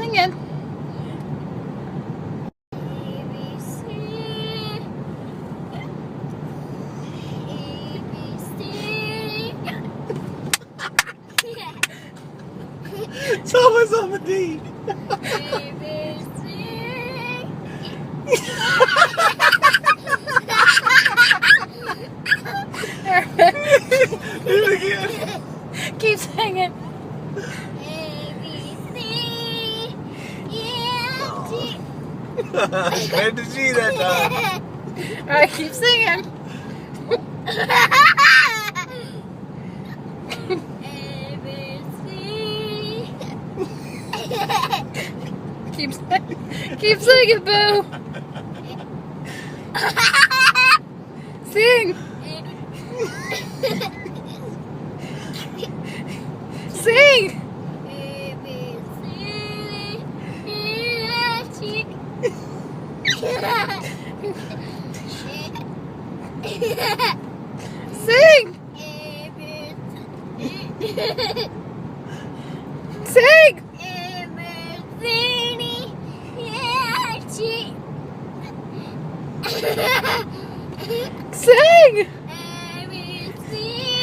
singing. It's always on the D. Do it again. Keep singing. Where the G that time? All right, keep singing. Keep singing, Boo. Sing. Sing. Sing. Sing. Sing.